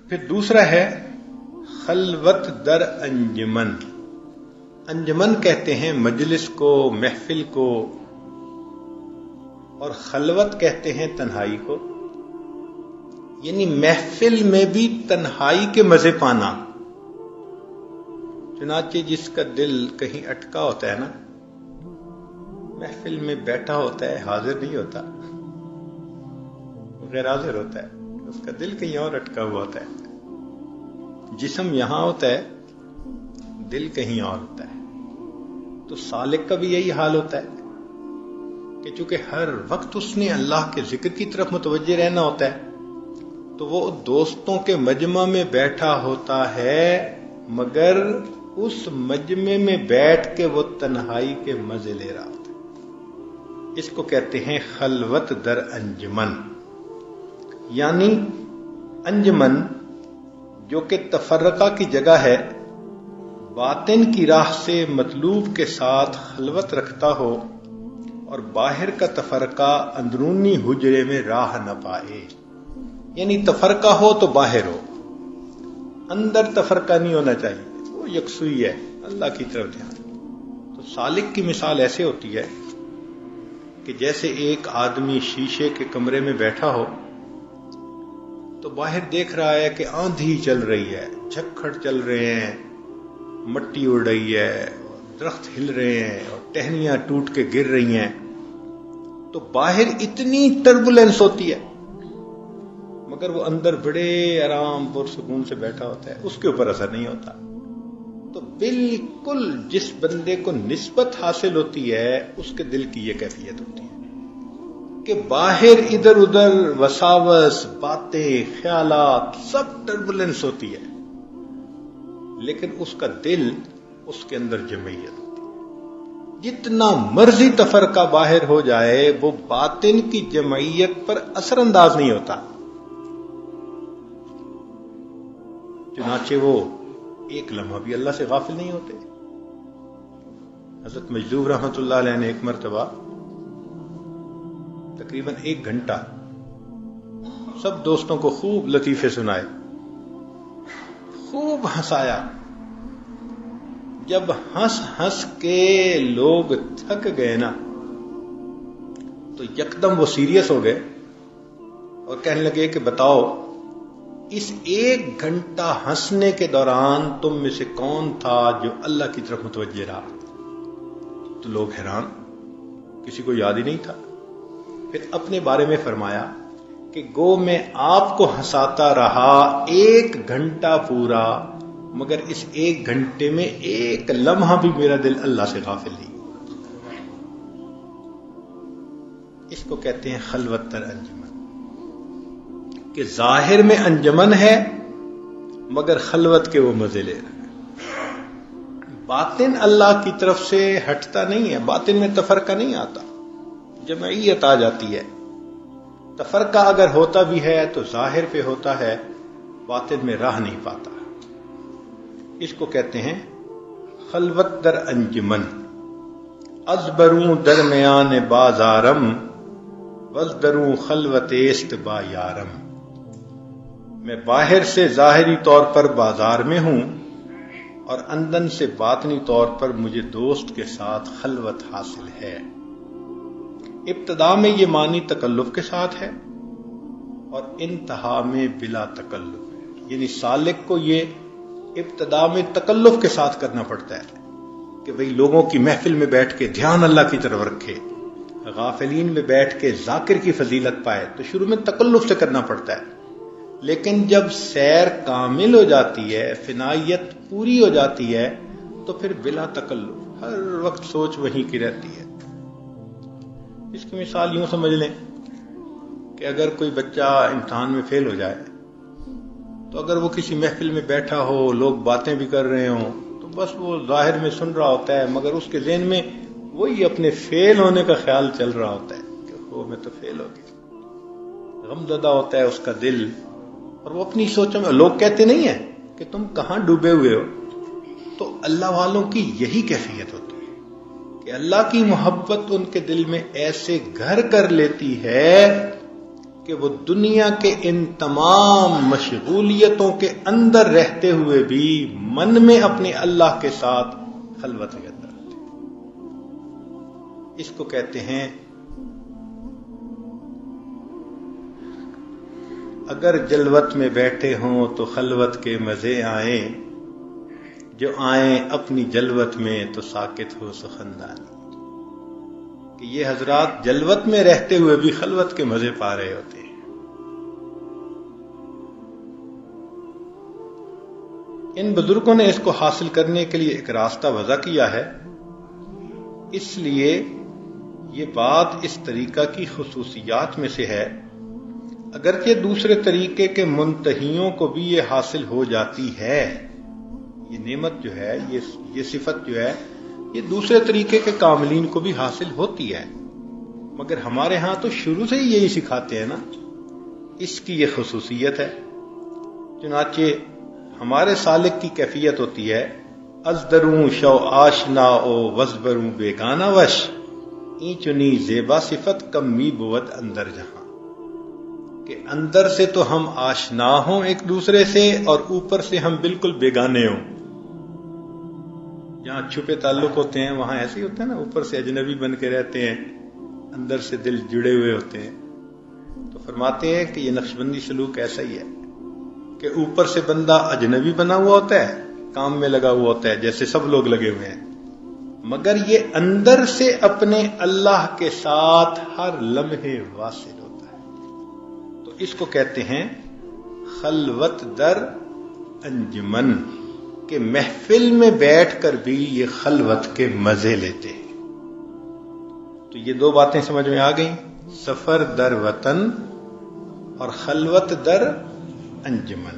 پھر دوسرا ہے خلوت در انجمن. انجمن کہتے ہیں مجلس کو، محفل کو، اور خلوت کہتے ہیں تنہائی کو. یعنی محفل میں بھی تنہائی کے مزے پانا. چنانچہ جس کا دل کہیں اٹکا ہوتا ہے نا، محفل میں بیٹھا ہوتا ہے، حاضر نہیں ہوتا، غیر حاضر ہوتا ہے، اس کا دل کہیں اور اٹکا ہوا ہوتا ہے. جسم یہاں ہوتا ہے، دل کہیں اور ہوتا ہے. تو سالک کا بھی یہی حال ہوتا ہے کہ چونکہ ہر وقت اس نے اللہ کے ذکر کی طرف متوجہ رہنا ہوتا ہے، تو وہ دوستوں کے مجمع میں بیٹھا ہوتا ہے، مگر اس مجمع میں بیٹھ کے وہ تنہائی کے مزے لے رہا ہوتا ہے. اس کو کہتے ہیں خلوت در انجمن. یعنی انجمن جو کہ تفرقہ کی جگہ ہے، باطن کی راہ سے مطلوب کے ساتھ خلوت رکھتا ہو اور باہر کا تفرقہ اندرونی حجرے میں راہ نہ پائے. یعنی تفرقہ ہو تو باہر ہو، اندر تفرقہ نہیں ہونا چاہیے، وہ یکسوئی ہے، اللہ کی طرف دھیان. تو سالک کی مثال ایسے ہوتی ہے کہ جیسے ایک آدمی شیشے کے کمرے میں بیٹھا ہو تو باہر دیکھ رہا ہے کہ آندھی چل رہی ہے، جھکڑ چل رہے ہیں، مٹی اڑ رہی ہے، درخت ہل رہے ہیں اور ٹہنیاں ٹوٹ کے گر رہی ہیں. تو باہر اتنی ٹربولنس ہوتی ہے، مگر وہ اندر بڑے آرام پرسکون سے بیٹھا ہوتا ہے، اس کے اوپر اثر نہیں ہوتا. تو بالکل جس بندے کو نسبت حاصل ہوتی ہے اس کے دل کی یہ کیفیت ہوتی ہے کہ باہر ادھر ادھر وساوس، باتیں، خیالات، سب ٹربولنس ہوتی ہے، لیکن اس کا دل، اس کے اندر جمعیت ہوتی ہے. جتنا مرضی تفرقہ باہر ہو جائے، وہ باطن کی جمعیت پر اثر انداز نہیں ہوتا. چنانچہ وہ ایک لمحہ بھی اللہ سے غافل نہیں ہوتے. حضرت مجذوب رحمۃ اللہ علیہ نے ایک مرتبہ تقریباً 1 گھنٹہ سب دوستوں کو خوب لطیفے سنائے، خوب ہنسایا. جب ہنس ہنس کے لوگ تھک گئے نا، تو یکدم وہ سیریس ہو گئے اور کہنے لگے کہ بتاؤ، اس 1 گھنٹہ ہنسنے کے دوران تم میں سے کون تھا جو اللہ کی طرف متوجہ رہا؟ تو لوگ حیران، کسی کو یاد ہی نہیں تھا. پھر اپنے بارے میں فرمایا کہ گو میں آپ کو ہنساتا رہا 1 گھنٹہ پورا، مگر اس 1 گھنٹے میں 1 لمحہ بھی میرا دل اللہ سے غافل نہیں. اس کو کہتے ہیں خلوت در انجمن، کہ ظاہر میں انجمن ہے مگر خلوت کے وہ مزے لے رہے ہیں. باطن اللہ کی طرف سے ہٹتا نہیں ہے، باطن میں تفرقہ نہیں آتا، جمعیت آ جاتی ہے. تفرقہ اگر ہوتا بھی ہے تو ظاہر پہ ہوتا ہے، باطن میں راہ نہیں پاتا. اس کو کہتے ہیں خلوت در انجمن. ازبروں درمیان بازارم، وزدروں خلوت است با یارم. میں باہر سے ظاہری طور پر بازار میں ہوں اور اندر سے باطنی طور پر مجھے دوست کے ساتھ خلوت حاصل ہے. ابتدا میں یہ معنی تکلف کے ساتھ ہے اور انتہا میں بلا تکلف ہے. یعنی سالک کو یہ ابتدا میں تکلف کے ساتھ کرنا پڑتا ہے کہ بھئی لوگوں کی محفل میں بیٹھ کے دھیان اللہ کی طرف رکھے، غافلین میں بیٹھ کے ذاکر کی فضیلت پائے، تو شروع میں تکلف سے کرنا پڑتا ہے. لیکن جب سیر کامل ہو جاتی ہے، فنائیت پوری ہو جاتی ہے، تو پھر بلا تکلف ہر وقت سوچ وہیں کی رہتی ہے. اس کی مثال یوں سمجھ لیں کہ اگر کوئی بچہ امتحان میں فیل ہو جائے تو اگر وہ کسی محفل میں بیٹھا ہو، لوگ باتیں بھی کر رہے ہوں، تو بس وہ ظاہر میں سن رہا ہوتا ہے، مگر اس کے ذہن میں وہی اپنے فیل ہونے کا خیال چل رہا ہوتا ہے کہ وہ میں تو فیل ہو گیا. غمزدہ ہوتا ہے اس کا دل، اور وہ اپنی سوچوں میں. لوگ کہتے نہیں ہیں کہ تم کہاں ڈوبے ہوئے ہو؟ تو اللہ والوں کی یہی کیفیت ہوتی ہے کہ اللہ کی محبت ان کے دل میں ایسے گھر کر لیتی ہے کہ وہ دنیا کے ان تمام مشغولیتوں کے اندر رہتے ہوئے بھی من میں اپنے اللہ کے ساتھ خلوت کے اندر رہتے ہیں. اس کو کہتے ہیں اگر جلوت میں بیٹھے ہوں تو خلوت کے مزے آئیں، جو آئیں اپنی جلوت میں تو ساکت ہو سخندانی. کہ یہ حضرات جلوت میں رہتے ہوئے بھی خلوت کے مزے پا رہے ہوتے ہیں. ان بزرگوں نے اس کو حاصل کرنے کے لیے ایک راستہ وضع کیا ہے. اس لیے یہ بات اس طریقہ کی خصوصیات میں سے ہے. اگرچہ دوسرے طریقے کے منتہیوں کو بھی یہ حاصل ہو جاتی ہے، یہ نعمت جو ہے، یہ صفت جو ہے، یہ دوسرے طریقے کے کاملین کو بھی حاصل ہوتی ہے، مگر ہمارے ہاں تو شروع سے ہی یہی سکھاتے ہیں نا. اس کی یہ خصوصیت ہے. چنانچہ ہمارے سالک کی کیفیت ہوتی ہے ازدروں شو آشنا او وزبروں بیگانہ وش، این چنی زیبا صفت کمی بود اندر جہاں. کہ اندر سے تو ہم آشنا ہوں ایک دوسرے سے اور اوپر سے ہم بالکل بیگانے ہوں. جہاں چھپے تعلق ہوتے ہیں وہاں ایسے ہی ہوتا ہے نا، اوپر سے اجنبی بن کے رہتے ہیں، اندر سے دل جڑے ہوئے ہوتے ہیں. تو فرماتے ہیں کہ یہ نقشبندی سلوک ایسا ہی ہے کہ اوپر سے بندہ اجنبی بنا ہوا ہوتا ہے، کام میں لگا ہوا ہوتا ہے جیسے سب لوگ لگے ہوئے ہیں، مگر یہ اندر سے اپنے اللہ کے ساتھ ہر لمحے واصل ہوتا ہے. تو اس کو کہتے ہیں خلوت در انجمن، کہ محفل میں بیٹھ کر بھی یہ خلوت کے مزے لیتے ہیں. تو یہ دو باتیں سمجھ میں آ گئیں، سفر در وطن اور خلوت در انجمن.